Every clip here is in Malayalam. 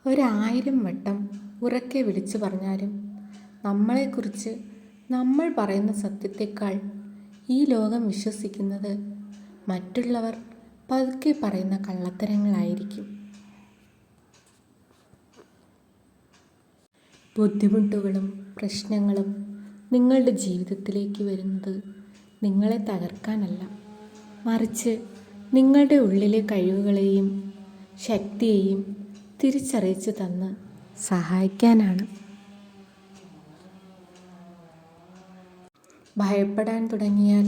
1,000 വട്ടം ഉറക്കെ വിളിച്ചു പറഞ്ഞാലും നമ്മളെക്കുറിച്ച് നമ്മൾ പറയുന്ന സത്യത്തേക്കാൾ ഈ ലോകം വിശ്വസിക്കുന്നത് മറ്റുള്ളവർ പതുക്കെ പറയുന്ന കള്ളത്തരങ്ങളായിരിക്കും. ബുദ്ധിമുട്ടുകളും പ്രശ്നങ്ങളും നിങ്ങളുടെ ജീവിതത്തിലേക്ക് വരുന്നത് നിങ്ങളെ തകർക്കാനല്ല, മറിച്ച് നിങ്ങളുടെ ഉള്ളിലെ കഴിവുകളെയും ശക്തിയെയും തിരിച്ചറിയിച്ചു തന്ന് സഹായിക്കാനാണ്. ഭയപ്പെടാൻ തുടങ്ങിയാൽ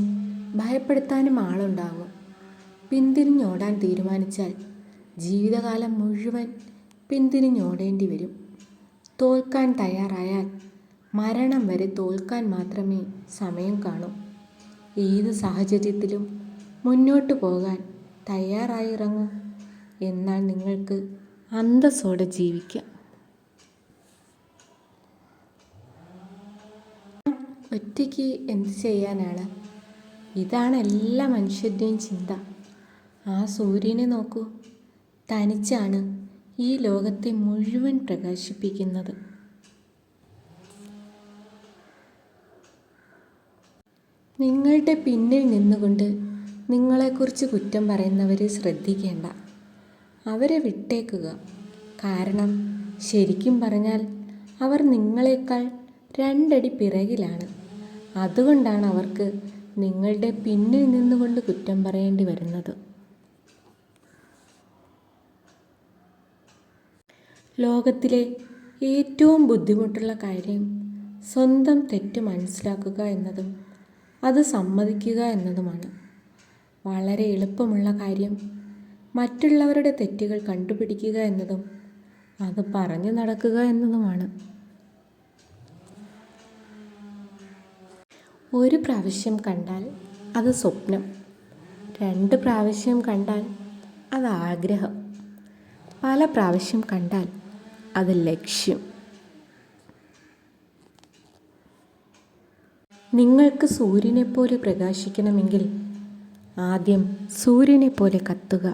ഭയപ്പെടുത്താനും ആളുണ്ടാകും. പിന്തിരിഞ്ഞോടാൻ തീരുമാനിച്ചാൽ ജീവിതകാലം മുഴുവൻ പിന്തിരിഞ്ഞോടേണ്ടി വരും. തോൽക്കാൻ തയ്യാറായാൽ മരണം വരെ തോൽക്കാൻ മാത്രമേ സമയം കാണൂ. ഏത് സാഹചര്യത്തിലും മുന്നോട്ട് പോകാൻ തയ്യാറായിറങ്ങൂ. എന്നാൽ നിങ്ങൾക്ക് അന്തസ്സോടെ ജീവിക്കാം. ഒറ്റയ്ക്ക് എന്ത് ചെയ്യാനാണ്? ഇതാണ് എല്ലാ മനുഷ്യരുടെയും ചിന്ത. ആ സൂര്യനെ നോക്കൂ, തനിച്ചാണ് ഈ ലോകത്തെ മുഴുവൻ പ്രകാശിപ്പിക്കുന്നത്. നിങ്ങളുടെ പിന്നിൽ നിന്നുകൊണ്ട് നിങ്ങളെക്കുറിച്ച് കുറ്റം പറയുന്നവരെ ശ്രദ്ധിക്കേണ്ട. അവരെ വിട്ടേക്കുക. കാരണം ശരിക്കും പറഞ്ഞാൽ അവർ നിങ്ങളെക്കാൾ 2 അടി പിറകിലാണ്. അതുകൊണ്ടാണ് അവർക്ക് നിങ്ങളുടെ പിന്നിൽ നിന്നുകൊണ്ട് കുറ്റം പറയേണ്ടി വരുന്നത്. ലോകത്തിലെ ഏറ്റവും ബുദ്ധിമുട്ടുള്ള കാര്യം സ്വന്തം തെറ്റ് മനസ്സിലാക്കുക എന്നതും അത് സമ്മതിക്കുക എന്നതുമാണ്. വളരെ എളുപ്പമുള്ള കാര്യം മറ്റുള്ളവരുടെ തെറ്റുകൾ കണ്ടുപിടിക്കുക എന്നതും അത് പറഞ്ഞു നടക്കുക എന്നതുമാണ്. ഒരു പ്രാവശ്യം കണ്ടാൽ അത് സ്വപ്നം, 2 പ്രാവശ്യം കണ്ടാൽ അത് ആഗ്രഹം, പല പ്രാവശ്യം കണ്ടാൽ അത് ലക്ഷ്യം. നിങ്ങൾക്ക് സൂര്യനെപ്പോലെ പ്രകാശിക്കണമെങ്കിൽ ആദ്യം സൂര്യനെപ്പോലെ കത്തുക.